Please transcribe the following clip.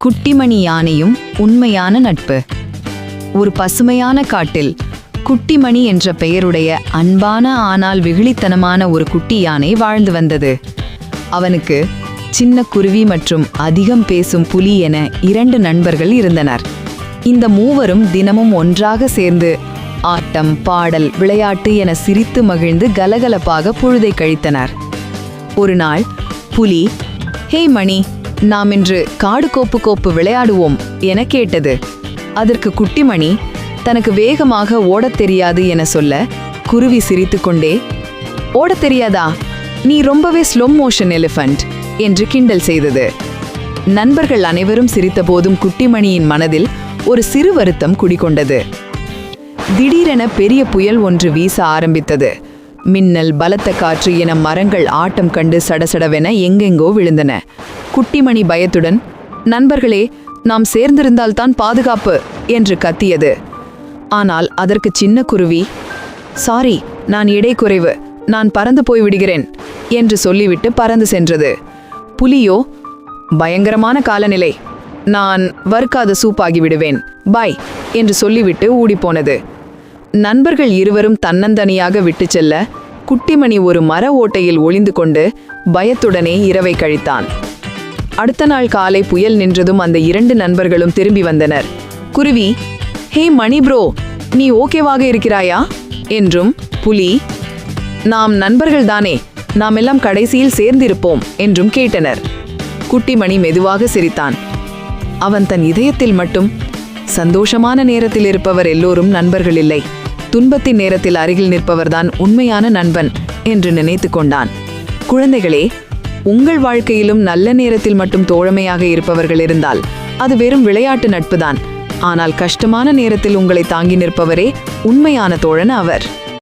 குட்டிமணி யானையும் உண்மையான நட்பு. ஒரு பசுமையான காட்டில் குட்டிமணி என்ற பெயருடைய அன்பான ஆனால் வெகுளித்தனமான ஒரு குட்டி யானை வாழ்ந்து வந்தது. அவனுக்கு சின்ன குருவி மற்றும் அதிகம் பேசும் புலி என 2 நண்பர்கள் இருந்தனர். இந்த மூவரும் தினமும் ஒன்றாக சேர்ந்து ஆட்டம், பாடல், விளையாட்டு என சிரித்து மகிழ்ந்து கலகலப்பாக பொழுதை கழித்தனர். ஒரு நாள் புலி, "ஹே மணி, நாம் இன்று காடு கோப்பு விளையாடுவோம்" என கேட்டது. அதற்கு குட்டிமணி தனக்கு வேகமாக ஓடத் தெரியாது என சொல்ல, குருவி சிரித்துக்கொண்டே, "ஓடத் தெரியாதா? நீ ரொம்பவே ஸ்லோ மோஷன் எலிஃபண்ட்" என்று கிண்டல் செய்தது. நண்பர்கள் அனைவரும் சிரித்தபோதும் குட்டிமணியின் மனதில் ஒரு சிறு வருத்தம் குடிகொண்டது. திடீரென பெரிய புயல் ஒன்று வீச ஆரம்பித்தது. மின்னல், பலத்த காற்று என மரங்கள் ஆட்டம் கண்டு சடசடவென எங்கெங்கோ விழுந்தன. குட்டிமணி பயத்துடன், "நண்பர்களே, நாம் சேர்ந்திருந்தால்தான் பாதுகாப்பு" என்று கத்தியது. ஆனால் அதற்கு சின்ன குருவி, "சாரி, நான் எடை குறைவு, நான் பறந்து போய்விடுகிறேன்" என்று சொல்லிவிட்டு பறந்து சென்றது. புலியோ, "பயங்கரமான காலநிலை, நான் வறுக்காத சூப்பாகி விடுவேன், பாய்" என்று சொல்லிவிட்டு ஓடிப்போனது. நண்பர்கள் இருவரும் தன்னந்தனியாக விட்டு செல்ல, குட்டிமணி ஒரு மர ஓட்டையில் ஒளிந்து கொண்டு பயத்துடனே இரவை கழித்தான். அடுத்த நாள் காலை புயல் நின்றதும் அந்த 2 நண்பர்களும் திரும்பி வந்தனர். குருவி, "ஹே மணி ப்ரோ, நீ ஓகேவாக இருக்கிறாயா?" என்றும் புலி, "நாம் நண்பர்கள் தானே, நாம் எல்லாம் கடைசியில் சேர்ந்திருப்போம்" என்றும் கேட்டனர். குட்டிமணி மெதுவாக சிரித்தான். அவன் தன் இதயத்தில் மட்டும், சந்தோஷமான நேரத்தில் இருப்பவர் எல்லோரும் நண்பர்கள் இல்லை, துன்பத்தின் நேரத்தில் அருகில் நிற்பவர்தான் உண்மையான நண்பன் என்று நினைத்து கொண்டான். குழந்தைகளே, உங்கள் வாழ்க்கையிலும் நல்ல நேரத்தில் மட்டும் தோழமையாக இருப்பவர்கள் இருந்தால் அது வெறும் விளையாட்டு நட்புதான். ஆனால் கஷ்டமான நேரத்தில் உங்களை தாங்கி நிற்பவரே உண்மையான தோழன் அவர்.